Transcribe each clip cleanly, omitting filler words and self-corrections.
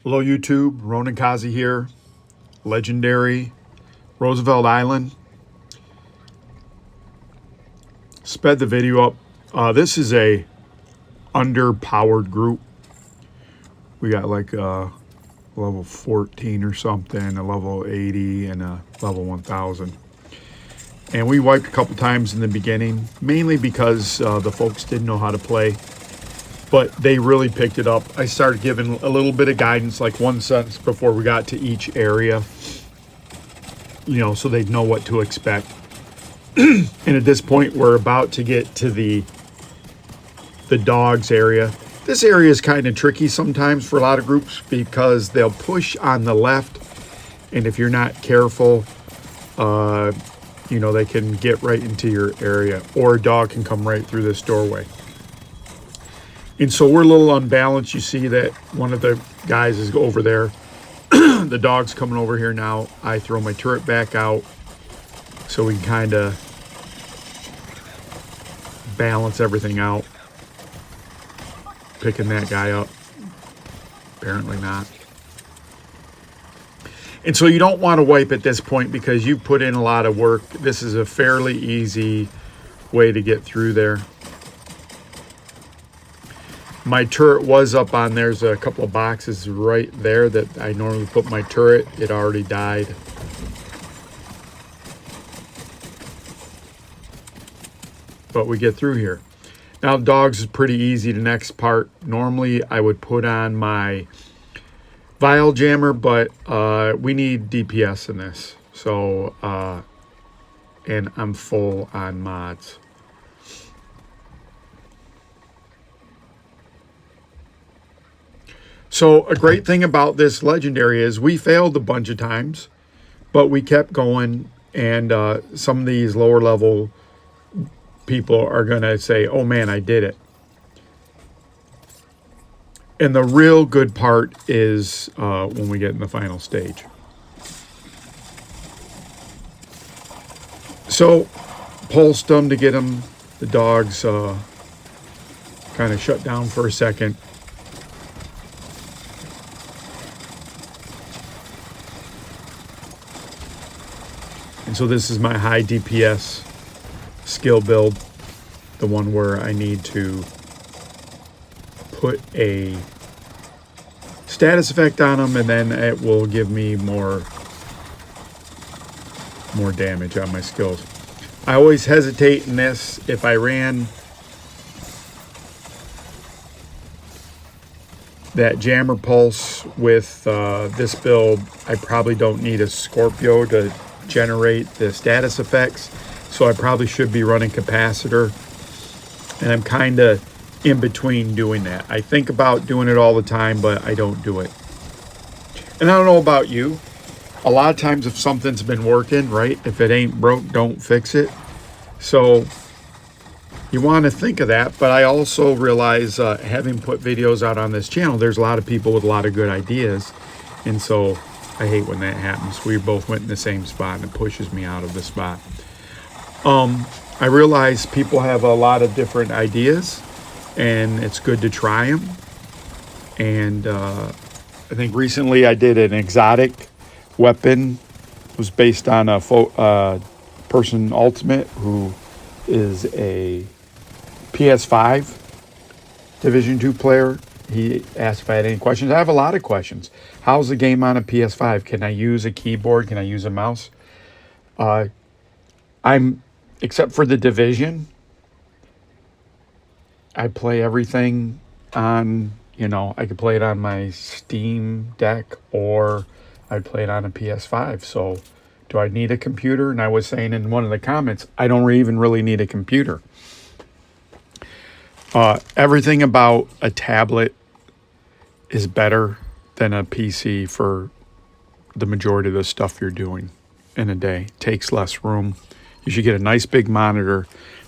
Hello YouTube, Ronin here, legendary Roosevelt Island. Sped the video up. This is a underpowered group. We got like a level 14 or something, a level 80, and a level 1000. And we wiped a couple times in the beginning, mainly because the folks didn't know how to play. But they really picked it up. I started giving a little bit of guidance, like one sentence before we got to each area, so they'd know what to expect. And at this point, we're about to get to the dogs area. This area is kind of tricky sometimes for a lot of groups because they'll push on the left, and if you're not careful, they can get right into your area, or a dog can come right through this doorway. And so we're a little unbalanced. You see that one of the guys is over there. The dog's coming over here now. I throw my turret back out so we can kind of balance everything out. Picking that guy up. Apparently not. And so you don't want to wipe at this point because you put in a lot of work. This is a fairly easy way to get through there. My turret was up on, there's a couple of boxes right there that I normally put my turret. It already died. But we get through here. Now dogs is pretty easy, the next part. Normally I would put on my vial jammer, but we need DPS in this. So, and I'm full on mods. So a great thing about this legendary is we failed a bunch of times, but we kept going, and some of these lower level people are going to say, oh man, I did it. And the real good part is when we get in the final stage. So pulsed them to get them. The dogs kind of shut down for a second. And so this is my high DPS skill build, the one where I need to put a status effect on them, and then it will give me more damage on my skills. I always hesitate in this. If I ran that jammer pulse with this build, I probably don't need a Scorpio to generate the status effects, so I probably should be running capacitor, and I'm kind of in between doing that. I think about doing it all the time, but I don't do it. And I don't know about you, a lot of times if something's been working, right, if it ain't broke, don't fix it. So you want to think of that, but I also realize having put videos out on this channel, there's a lot of people with a lot of good ideas, and so I hate when that happens. We both went in the same spot and it pushes me out of the spot. I realize people have a lot of different ideas, and it's good to try them. And I think recently I did an exotic weapon. It was based on a person ultimate who is a PS5 Division 2 player. He asked if I had any questions. I have a lot of questions. How's the game on a PS5? Can I use a keyboard? Can I use a mouse? Except for the Division, I play everything on, I could play it on my Steam Deck, or I'd play it on a PS5. So do I need a computer? And I was saying in one of the comments, I don't even really need a computer. Everything about a tablet is better than a PC for the majority of the stuff you're doing in a day. It takes less room. You should get a nice big monitor,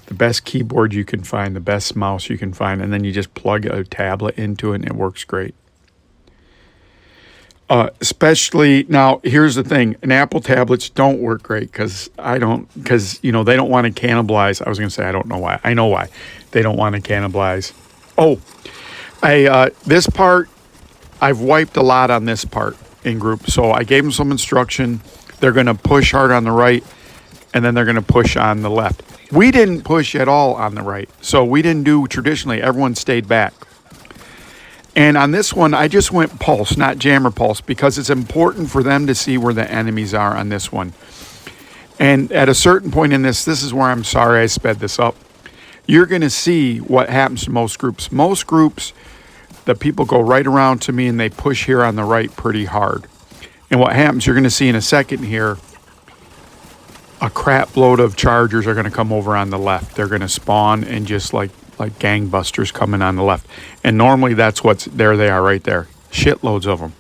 the best keyboard you can find, the best mouse you can find, and then you just plug a tablet into it and it works great. Especially now, here's the thing: and Apple tablets don't work great because they don't want to cannibalize. I was going to say I don't know why. I know why they don't want to cannibalize. Oh, this part I've wiped a lot on this part in group. So I gave them some instruction. They're going to push hard on the right, and then they're going to push on the left. We didn't push at all on the right. So we didn't do traditionally. Everyone stayed back. And on this one, I just went pulse, not jammer pulse, because it's important for them to see where the enemies are on this one. And at a certain point in this is where I'm sorry I sped this up. You're going to see what happens to most groups. Most groups, the people go right around to me and they push here on the right pretty hard. And what happens, you're going to see in a second here, a crap load of chargers are going to come over on the left. They're going to spawn and just like gangbusters coming on the left. And normally that's what's, there they are right there. Shitloads of them.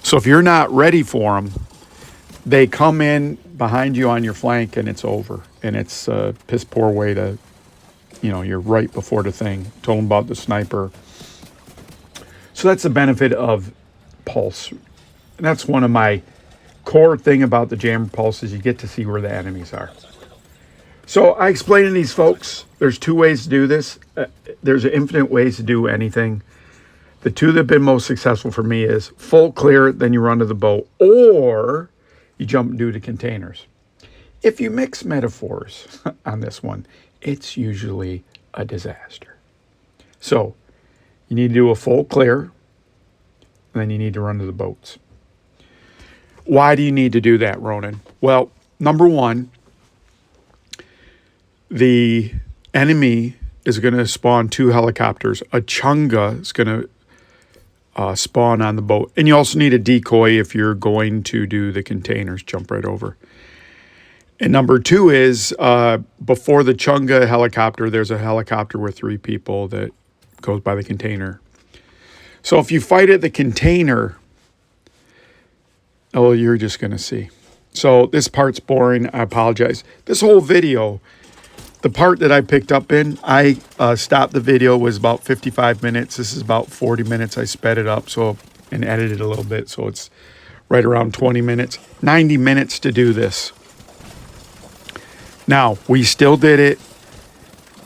So if you're not ready for them, they come in behind you on your flank and it's over. And it's a piss poor way to, you're right before the thing. Told them about the sniper. So that's the benefit of pulse. And that's one of my core thing about the jammer pulse is you get to see where the enemies are. So I explained to these folks, there's two ways to do this. There's infinite ways to do anything. The two that have been most successful for me is full clear, then you run to the boat, or you jump and do the containers. If you mix metaphors on this one, it's usually a disaster. So you need to do a full clear, and then you need to run to the boats. Why do you need to do that, Ronin? Well, number one, the enemy is going to spawn 2 helicopters. A chunga is going to spawn on the boat. And you also need a decoy if you're going to do the containers. Jump right over. And number 2 is before the chunga helicopter, there's a helicopter with 3 people that goes by the container. So if you fight at the container, oh, you're just going to see. So this part's boring. I apologize. This whole video, the part that I picked up in, I stopped the video, was about 55 minutes. This is about 40 minutes. I sped it up and edited a little bit, so it's right around 20 minutes. 90 minutes to do this. Now, we still did it.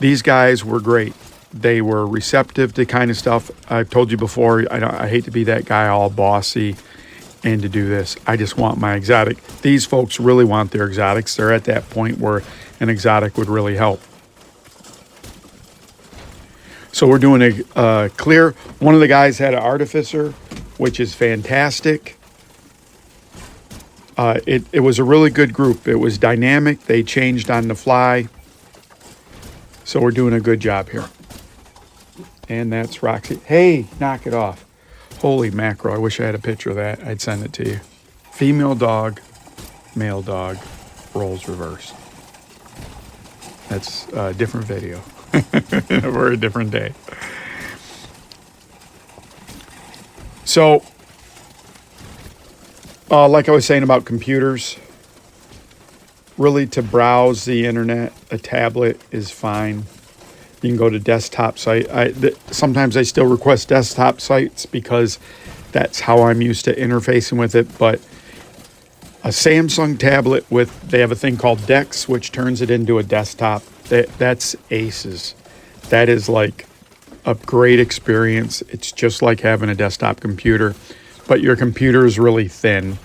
These guys were great. They were receptive to kind of stuff. I've told you before, I hate to be that guy all bossy and to do this. I just want my exotic. These folks really want their exotics. They're at that point where an exotic would really help. So we're doing a clear. One of the guys had an artificer, which is fantastic. It was a really good group. It was dynamic. They changed on the fly. So we're doing a good job here. And that's Roxy. Hey, knock it off. Holy mackerel. I wish I had a picture of that. I'd send it to you. Female dog, male dog, roles reversed. That's a different video for a different day. So, like I was saying about computers, really to browse the internet, a tablet is fine. You can go to desktop site. Sometimes I still request desktop sites because that's how I'm used to interfacing with it. But a Samsung tablet they have a thing called DeX, which turns it into a desktop. That's aces. That is like a great experience. It's just like having a desktop computer, but your computer is really thin.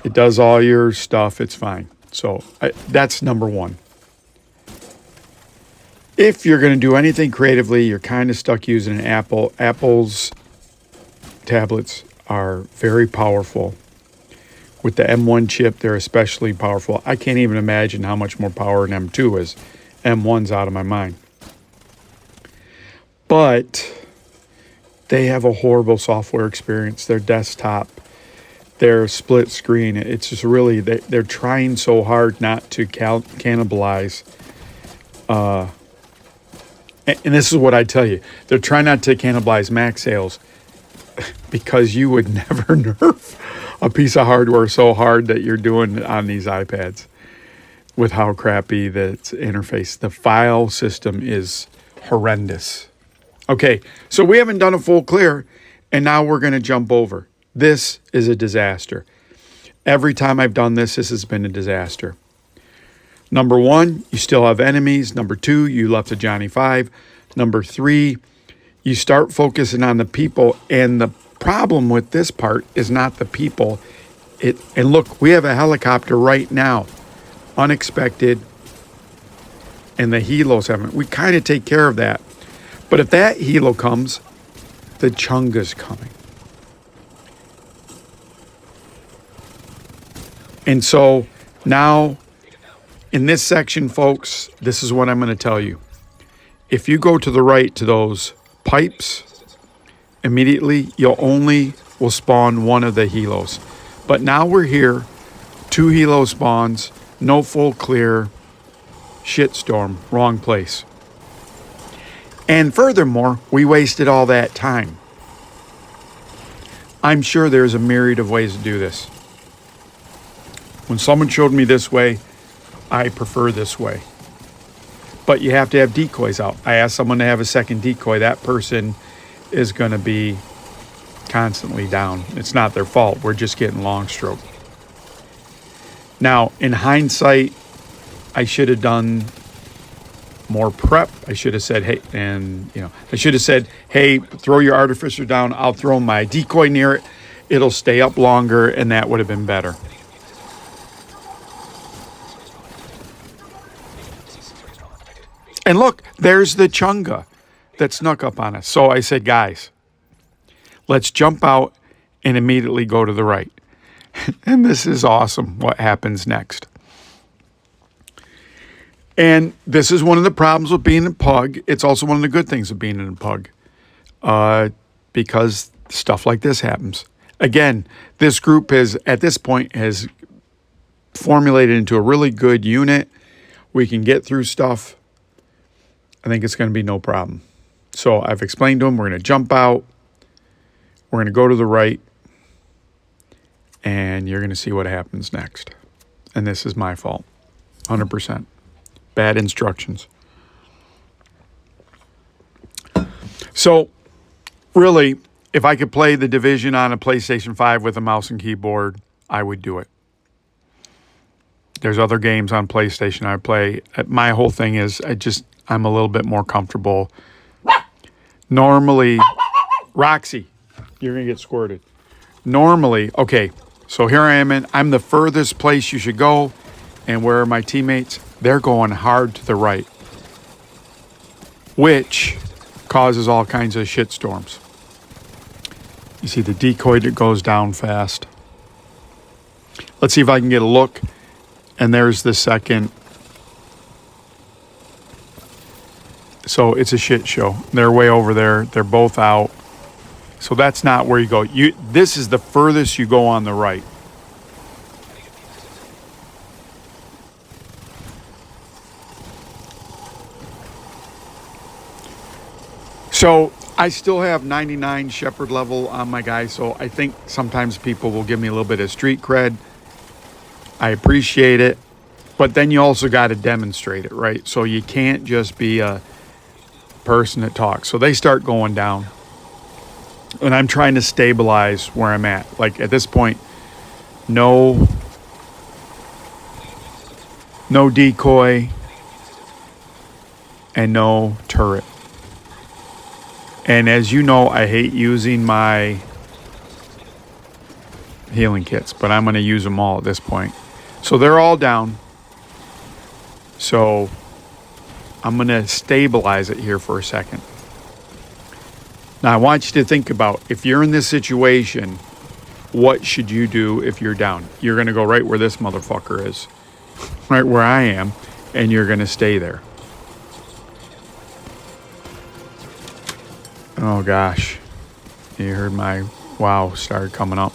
It does all your stuff. It's fine. So that's number one. If you're going to do anything creatively, you're kind of stuck using an Apple. Apple's tablets are very powerful. With the M1 chip, they're especially powerful. I can't even imagine how much more power an M2 is. M1's out of my mind. But they have a horrible software experience. Their desktop, their split screen, it's just really, they're trying so hard not to cannibalize. And this is what I tell you. They're trying not to cannibalize Mac sales because you would never nerf a piece of hardware so hard that you're doing on these iPads with how crappy the interface. The file system is horrendous. Okay, so we haven't done a full clear, and now we're going to jump over. This is a disaster. Every time I've done this has been a disaster. Number 1, you still have enemies. Number 2, you left a Johnny 5. Number 3, you start focusing on the people, and the problem with this part is not the people. And look, we have a helicopter right now, unexpected, and the helos haven't. We kind of take care of that. But if that helo comes, the chunga's coming. And so now in this section, folks, this is what I'm going to tell you. If you go to the right to those pipes, immediately will spawn one of the helos. But now we're here, 2 helo spawns, no full clear, shitstorm, wrong place. And furthermore, we wasted all that time. I'm sure there's a myriad of ways to do this. When someone showed me this way, I prefer this way. But you have to have decoys out. I asked someone to have a second decoy. That person is going to be constantly down. It's not their fault. We're just getting long stroke. Now, in hindsight, I should have done more prep. I should have said, hey, throw your artificer down. I'll throw my decoy near it. It'll stay up longer, and that would have been better. And look, there's the chunga that snuck up on us. So I said, guys, let's jump out and immediately go to the right. And this is awesome what happens next. And this is one of the problems with being a pug. It's also one of the good things of being in a pug, because stuff like this happens. Again, this group at this point has formulated into a really good unit. We can get through stuff. I think it's going to be no problem. So I've explained to them, we're going to jump out. We're going to go to the right. And you're going to see what happens next. And this is my fault. 100%. Bad instructions. So, really, if I could play The Division on a PlayStation 5 with a mouse and keyboard, I would do it. There's other games on PlayStation I play. My whole thing is I'm a little bit more comfortable. Normally, Roxy, you're going to get squirted. Normally, okay, so here I am I'm the furthest place you should go. And where are my teammates? They're going hard to the right, which causes all kinds of shitstorms. You see the decoy that goes down fast. Let's see if I can get a look. And there's the second. So it's a shit show. They're way over there. They're both out. So that's not where you go. This is the furthest you go on the right. So I still have 99 Shepherd level on my guy. So I think sometimes people will give me a little bit of street cred. I appreciate it. But then you also got to demonstrate it, right? So you can't just be a person that talks. So they start going down. And I'm trying to stabilize where I'm at. Like at this point, no decoy and no turret. And as you know, I hate using my healing kits, but I'm going to use them all at this point. So they're all down. So I'm going to stabilize it here for a second. Now, I want you to think about, if you're in this situation, what should you do if you're down? You're going to go right where this motherfucker is, right where I am, and you're going to stay there. Oh, gosh. You heard my wow started coming up.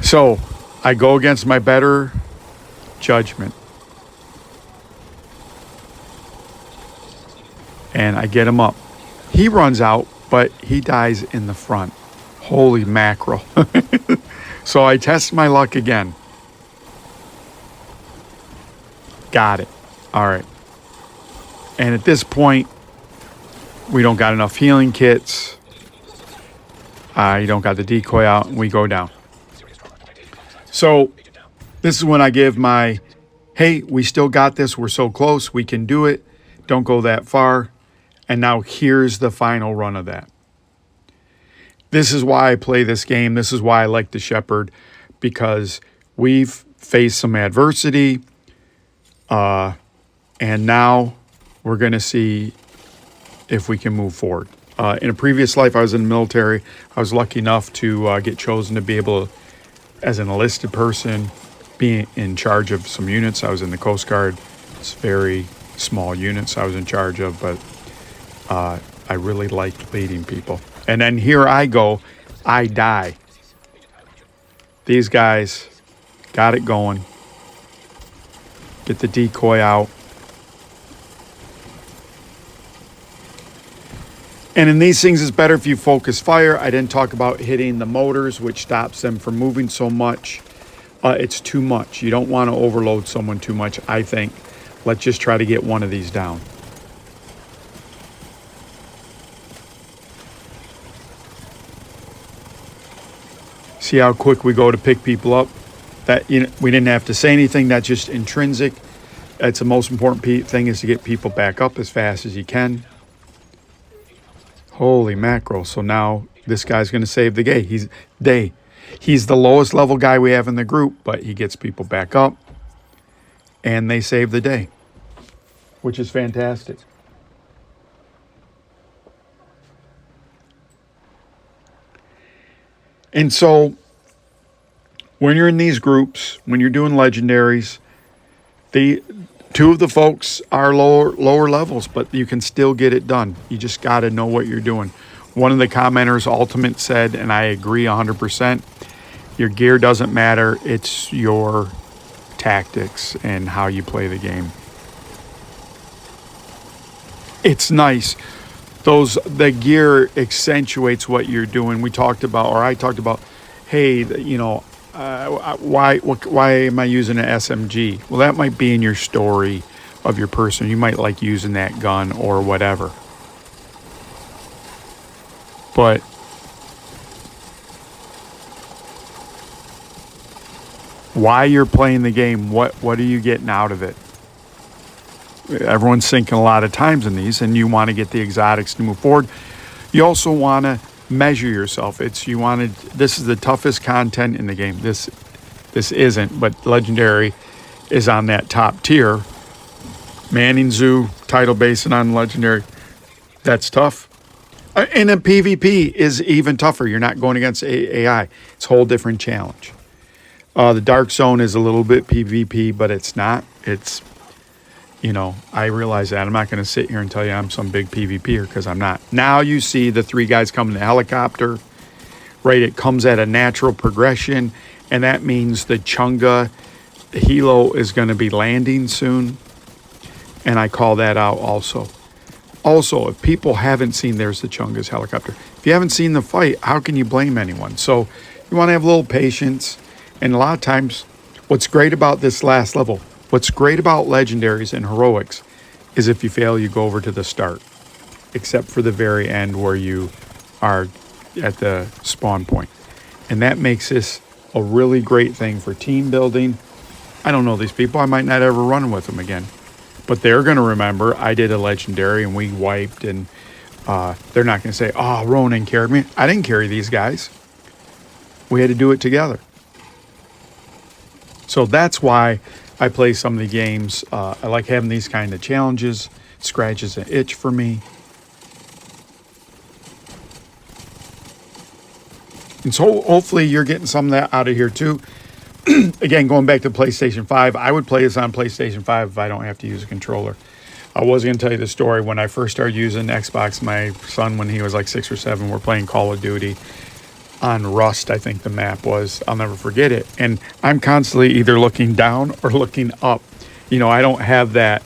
So, I go against my better judgment. And I get him up. He runs out, but he dies in the front. Holy mackerel. So I test my luck again. Got it. All right. And at this point, we don't got enough healing kits. You don't got the decoy out, and we go down. So this is when I give my, hey, we still got this. We're so close. We can do it. Don't go that far. And now here's the final run of that. This is why I play this game. This is why I like the Shepherd, because we've faced some adversity, and now we're going to see if we can move forward. In a previous life, I was in the military. I was lucky enough to get chosen to be able to, as an enlisted person, be in charge of some units. I was in the Coast Guard. It's very small units I was in charge of, but I really liked leading people. And then here I go, I die. These guys got it going. Get the decoy out. And in these things, it's better if you focus fire. I didn't talk about hitting the motors, which stops them from moving so much. It's too much. You don't want to overload someone too much, I think. Let's just try to get one of these down. See how quick we go to pick people up? That, you know, we didn't have to say anything. That's just intrinsic. That's the most important thing, is to get people back up as fast as you can. Holy mackerel. So now this guy's going to save the day. He's the lowest level guy we have in the group, but he gets people back up, and they save the day, which is fantastic. And so when you're in these groups, when you're doing legendaries, two of the folks are lower levels, but you can still get it done. You just got to know what you're doing. One of the commenters, Ultimate, said, and I agree 100%, your gear doesn't matter. It's your tactics and how you play the game. It's nice. The gear accentuates what you're doing. I talked about, hey, you know, why am I using an SMG? Well, that might be in your story of your person. You might like using that gun or whatever. But why you're playing the game, what are you getting out of it? Everyone's sinking a lot of times in these, and you want to get the exotics to move forward. You also want to measure yourself. This is the toughest content in the game. This isn't, but Legendary is on that top tier. Manning Zoo, title basing on Legendary, that's tough. And a PvP is even tougher. You're not going against AI. It's a whole different challenge. The Dark Zone is a little bit PvP, but it's not. It's, you know, I realize that. I'm not going to sit here and tell you I'm some big PvPer, because I'm not. Now you see the three guys come in the helicopter, right? It comes at a natural progression, and that means the Chunga Hilo is going to be landing soon, and I call that out also. Also, if people haven't seen, there's the Chunga's helicopter. If you haven't seen the fight, how can you blame anyone? So you want to have a little patience, and a lot of times, what's great about this last level, what's great about legendaries and heroics, is if you fail, you go over to the start, except for the very end where you are at the spawn point. And that makes this a really great thing for team building. I don't know these people. I might not ever run with them again, but they're going to remember I did a legendary and we wiped, and they're not going to say, oh, Ronin carried me. I didn't carry these guys. We had to do it together. So that's why I play some of the games. I like having these kind of challenges. It scratches an itch for me. And so hopefully you're getting some of that out of here too. Again, going back to PlayStation 5, I would play this on PlayStation 5 if I don't have to use a controller. I was going to tell you the story. When I first started using Xbox, my son, when he was like 6 or 7, we're playing Call of Duty on Rust, I think the map was. I'll never forget it. And I'm constantly either looking down or looking up. You know, I don't have that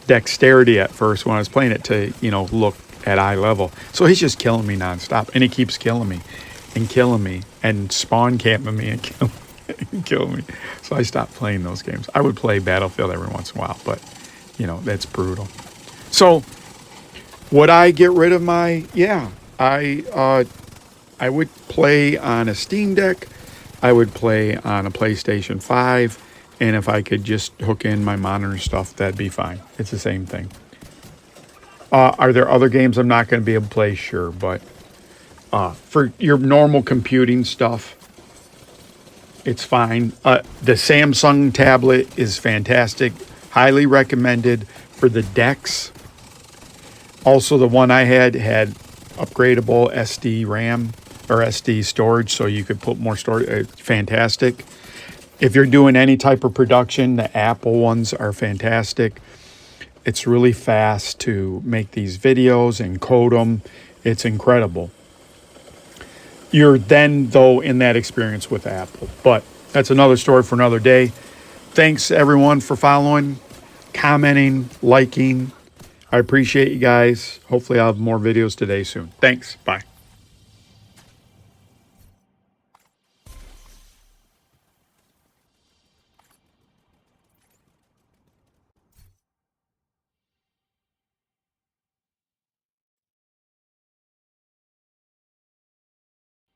dexterity at first when I was playing it to, you know, look at eye level. So he's just killing me nonstop. And he keeps killing me and spawn camping me and killing me. So I stopped playing those games. I would play Battlefield every once in a while, but, you know, that's brutal. So would I get rid of my, I would play on a Steam Deck. I would play on a PlayStation 5. And if I could just hook in my monitor stuff, that'd be fine. It's the same thing. Are there other games I'm not going to be able to play? Sure. But For your normal computing stuff, it's fine. The Samsung tablet is fantastic. Highly recommended for the decks. Also, the one I had upgradable SD RAM or SD storage, so you could put more storage. Fantastic. If you're doing any type of production, the Apple ones are fantastic. It's really fast to make these videos and code them. It's incredible. You're then, though, in that experience with Apple. But that's another story for another day. Thanks, everyone, for following, commenting, liking. I appreciate you guys. Hopefully I'll have more videos today soon. Thanks. Bye.